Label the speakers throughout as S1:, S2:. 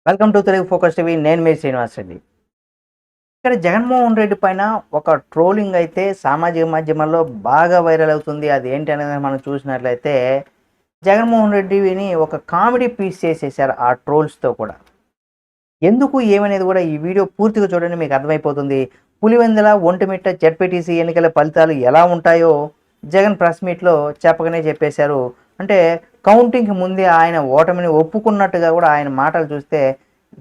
S1: Welcome to Telugu focus TV. నేను మీ శ్రీనివాస్ రెడ్డి. ఇక్కడ జగన్మోహన్ రెడ్డి పైన ఒక ట్రోలింగ్ అయితే సామాజిక మాధ్యమాల్లో బాగా వైరల్ అవుతుంది. అది ఏంటి అనేది మనం చూసినట్లయితే జగన్మోహన్ రెడ్డిని ఒక కామెడీ పీస్ చేసేసారు ఆ ట్రోల్స్తో కూడా. ఎందుకు ఏమనేది కూడా ఈ వీడియో పూర్తిగా చూడండి, మీకు అర్థమైపోతుంది. పులివెందుల ఒంటిమిట్ట జెడ్పీటీసీ ఎన్నికల ఫలితాలు ఎలా ఉంటాయో జగన్ ప్రెస్ మీట్లో చెప్పగానే చెప్పేశారు. అంటే కౌంటింగ్కి ముందే ఆయన ఓటమిని ఒప్పుకున్నట్టుగా కూడా ఆయన మాటలు చూస్తే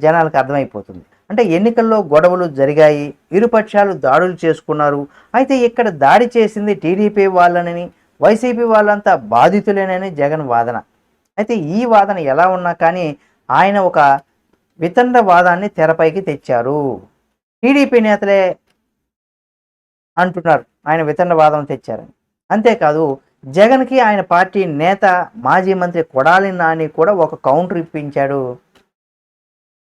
S1: జనాలకు అర్థమైపోతుంది. అంటే ఎన్నికల్లో గొడవలు జరిగాయి, ఇరుపక్షాలు దాడులు చేసుకున్నారు. అయితే ఇక్కడ దాడి చేసింది టీడీపీ వాళ్ళని, వైసీపీ వాళ్ళంతా బాధితులేనని జగన్ వాదన. అయితే ఈ వాదన ఎలా ఉన్నా కానీ ఆయన ఒక వితండవాదాన్ని తెరపైకి తెచ్చారు. టీడీపీ నేతలే అంటున్నారు ఆయన వితండవాదం తెచ్చారని. అంతేకాదు జగన్కి ఆయన పార్టీ నేత మాజీ మంత్రి కొడాలి నాని కూడా ఒక కౌంటర్ ఇప్పించాడు.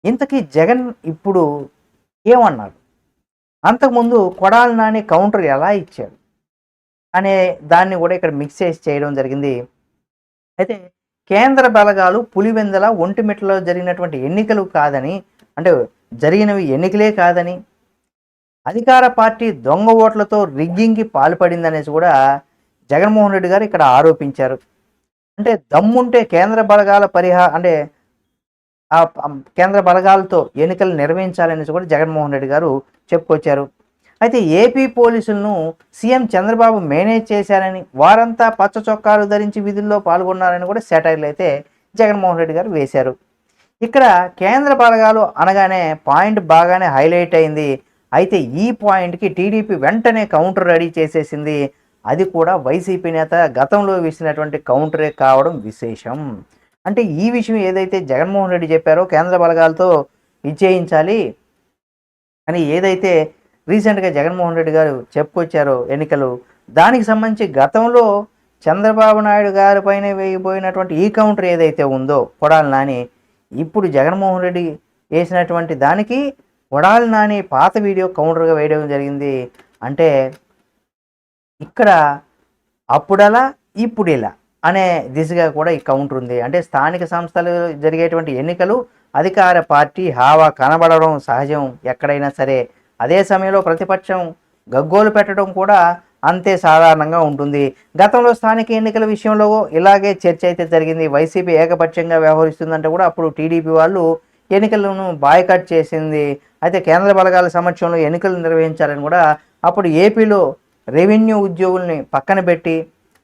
S1: ఇంతకీ జగన్ ఇప్పుడు ఏమన్నారు, అంతకుముందు కొడాలి నాని కౌంటర్ ఎలా ఇచ్చాడు అనే దాన్ని కూడా ఇక్కడ మిక్స్ చేసి చేయడం జరిగింది. అయితే కేంద్ర బలగాలు పులివెందుల ఒంటిమిట్టలో జరిగినటువంటి ఎన్నికలు కాదని, అంటే జరిగినవి ఎన్నికలే కాదని, అధికార పార్టీ దొంగ ఓట్లతో రిగ్గింగ్కి పాల్పడిందనేసి కూడా జగన్మోహన్ రెడ్డి గారు ఇక్కడ ఆరోపించారు. అంటే దమ్ముంటే కేంద్ర బలగాల అంటే ఆ కేంద్ర బలగాలతో ఎన్నికలు నిర్వహించాలనేసి కూడా జగన్మోహన్ రెడ్డి గారు చెప్పుకొచ్చారు. అయితే ఏపీ పోలీసులను సీఎం చంద్రబాబు మేనేజ్ చేశారని, వారంతా పచ్చ చొక్కాలు ధరించి విధుల్లో పాల్గొన్నారని కూడా సెటైర్లు అయితే జగన్మోహన్ రెడ్డి గారు వేశారు. ఇక్కడ కేంద్ర బలగాలు అనగానే పాయింట్ బాగానే హైలైట్ అయింది. అయితే ఈ పాయింట్కి టీడీపీ వెంటనే కౌంటర్ రెడీ చేసేసింది. అది కూడా వైసీపీ నేత గతంలో వేసినటువంటి కౌంటరే కావడం విశేషం. అంటే ఈ విషయం ఏదైతే జగన్మోహన్ రెడ్డి చెప్పారో కేంద్ర బలగాలతో ఇచ్చేయించాలి అని ఏదైతే రీసెంట్గా జగన్మోహన్ రెడ్డి గారు చెప్పుకొచ్చారో ఎన్నికలు, దానికి సంబంధించి గతంలో చంద్రబాబు నాయుడు గారి పైన వేయబోయినటువంటి ఈ కౌంటర్ ఏదైతే ఉందో కొడాలి నాని, ఇప్పుడు జగన్మోహన్ రెడ్డి వేసినటువంటి దానికి కొడాలి నాని పాత వీడియో కౌంటర్గా వేయడం జరిగింది. అంటే ఇక్కడ అప్పుడలా ఇప్పుడిలా అనే దిశగా కూడా ఈ కౌంటర్ ఉంది. అంటే స్థానిక సంస్థలు జరిగేటువంటి ఎన్నికలు అధికార పార్టీ హావా కనబడడం సహజం ఎక్కడైనా సరే. అదే సమయంలో ప్రతిపక్షం గగ్గోలు పెట్టడం కూడా అంతే సాధారణంగా ఉంటుంది. గతంలో స్థానిక ఎన్నికల విషయంలో ఇలాగే చర్చ అయితే జరిగింది. వైసీపీ ఏకపక్షంగా వ్యవహరిస్తుందంటే కూడా అప్పుడు టీడీపీ వాళ్ళు ఎన్నికలను బాయ్కాట్ చేసింది. అయితే కేంద్ర బలగాల సమక్షంలో ఎన్నికలు నిర్వహించాలని కూడా అప్పుడు ఏపీలో రెవెన్యూ ఉద్యోగుల్ని పక్కన పెట్టి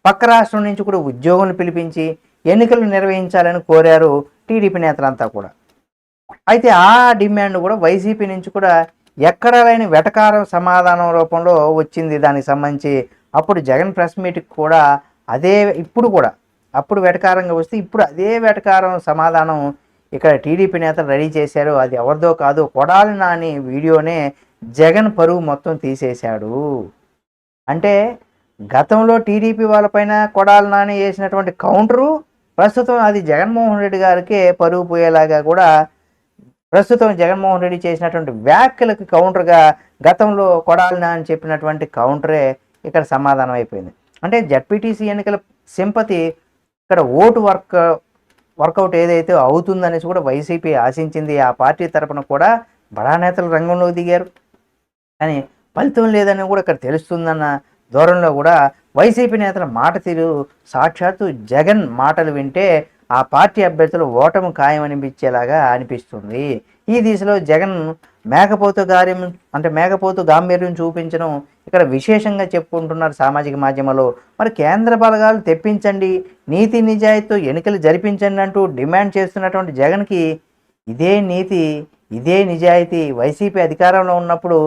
S1: పక్క రాష్ట్రం నుంచి కూడా ఉద్యోగులను పిలిపించి ఎన్నికలు నిర్వహించాలని కోరారు టీడీపీ నేతలంతా కూడా. అయితే ఆ డిమాండ్ కూడా వైసీపీ నుంచి కూడా ఎక్కడ లేని వెటకారం సమాధానం రూపంలో వచ్చింది దానికి సంబంధించి. అప్పుడు జగన్ ప్రెస్ మీట్కి కూడా అదే, ఇప్పుడు కూడా అప్పుడు వెటకారంగా వస్తే ఇప్పుడు అదే వెటకారం సమాధానం ఇక్కడ టీడీపీ నేతలు రెడీ చేశారు. అది ఎవరిదో కాదు, కొడాలి నాని వీడియోనే జగన్ పరువు మొత్తం తీసేశాడు. అంటే గతంలో టీడీపీ వాళ్ళపైన కొడాలి నాని వేసినటువంటి కౌంటరు ప్రస్తుతం అది జగన్మోహన్ రెడ్డి గారికే పరువు పోయేలాగా కూడా ప్రస్తుతం జగన్మోహన్ రెడ్డి చేసినటువంటి వ్యాఖ్యలకు కౌంటర్గా గతంలో కొడాలి నాని చెప్పినటువంటి కౌంటరే ఇక్కడ సమాధానం అయిపోయింది. అంటే జడ్పీటీసీ ఎన్నికల సింపతి ఇక్కడ ఓటు వర్కౌట్ ఏదైతే అవుతుందనేసి కూడా వైసీపీ ఆశించింది. ఆ పార్టీ తరపున కూడా బడా నేతలు రంగంలోకి దిగారు, కానీ ఫలితం లేదని కూడా ఇక్కడ తెలుస్తుందన్న ధోరణిలో కూడా వైసీపీ నేతల మాట తీరు సాక్షాత్తు జగన్ మాటలు వింటే ఆ పార్టీ అభ్యర్థులు ఓటమి ఖాయమనిపించేలాగా అనిపిస్తుంది. ఈ దిశలో జగన్ మేకపోతు గాంభీర్యం చూపించడం ఇక్కడ విశేషంగా చెప్పుకుంటున్నారు సామాజిక మాధ్యమాల్లో. మరి కేంద్ర బలగాలు తెప్పించండి, నీతి నిజాయితీతో ఎన్నికలు జరిపించండి అంటూ డిమాండ్ చేస్తున్నటువంటి జగన్కి ఇదే నీతి, ఇదే నిజాయితీ వైసీపీ అధికారంలో ఉన్నప్పుడు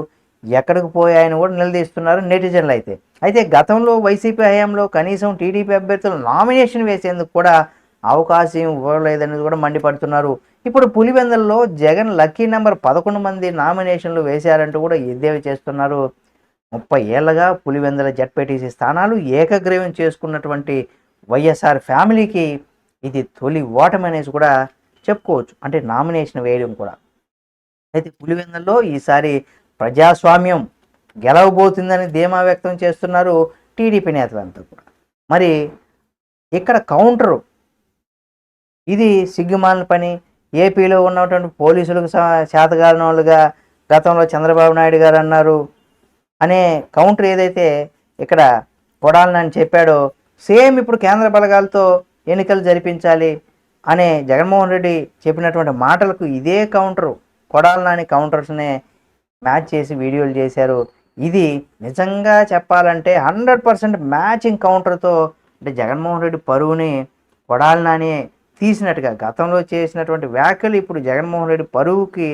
S1: ఎక్కడికి పోయాయని కూడా నిలదీస్తున్నారు నెటిజన్లు అయితే. అయితే గతంలో వైసీపీ హయాంలో కనీసం టీడీపీ అభ్యర్థులు నామినేషన్ వేసేందుకు కూడా అవకాశం ఇవ్వలేదని కూడా మండిపడుతున్నారు. ఇప్పుడు పులివెందులలో జగన్ లక్కీ నెంబర్ 11 మంది నామినేషన్లు వేశారంటూ కూడా ఎద్దేవా చేస్తున్నారు. 30 ఏళ్లుగా పులివెందుల జడ్పీటీసీ స్థానాలు ఏకగ్రీవం చేసుకున్నటువంటి వైఎస్ఆర్ ఫ్యామిలీకి ఇది తొలి ఓటమి అనేసి కూడా చెప్పుకోవచ్చు. అంటే నామినేషన్ వేయడం కూడా. అయితే పులివెందులలో ఈసారి ప్రజాస్వామ్యం గెలవబోతుందని ధీమా వ్యక్తం చేస్తున్నారు టీడీపీ నేతలంతా కూడా. మరి ఇక్కడ కౌంటరు ఇది సిగ్గుమాలిన పని, ఏపీలో ఉన్నటువంటి పోలీసులకు చేతగాని వాళ్ళుగా గతంలో చంద్రబాబు నాయుడు గారు అన్నారు అనే కౌంటర్ ఏదైతే ఇక్కడ కొడాలని చెప్పాడో సేమ్ ఇప్పుడు కేంద్ర బలగాలతో ఎన్నికలు జరిపించాలి అనే జగన్మోహన్ రెడ్డి చెప్పినటువంటి మాటలకు ఇదే కౌంటరు కొడాలని కౌంటర్స్నే మ్యాచ్ చేసి వీడియోలు చేశారు. ఇది నిజంగా చెప్పాలంటే 100% మ్యాచింగ్ కౌంటర్తో అంటే జగన్మోహన్ రెడ్డి పరువుని కొడాలని తీసినట్టుగా గతంలో చేసినటువంటి వ్యాఖ్యలు ఇప్పుడు జగన్మోహన్ రెడ్డి పరువుకి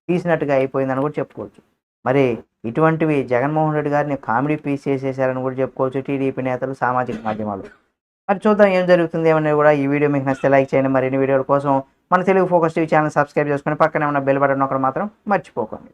S1: తీసినట్టుగా అయిపోయిందని కూడా చెప్పుకోవచ్చు. మరి ఇటువంటివి జగన్మోహన్ రెడ్డి గారిని కామెడీ పీస్ చేసేసారని కూడా చెప్పుకోవచ్చు టీడీపీ నేతలు, సామాజిక మాధ్యమాలు. మరి చూద్దాం ఏం జరుగుతుంది ఏమనేది కూడా. ఈ వీడియో మీకు నచ్చితే లైక్ చేయండి. మరిన్ని వీడియోల కోసం మన Telugu focus TV channel subscribe చేసుకొని పక్కనే ఉన్న బెల్ బటన్ ఒకటి మాత్రం మర్చిపోకండి.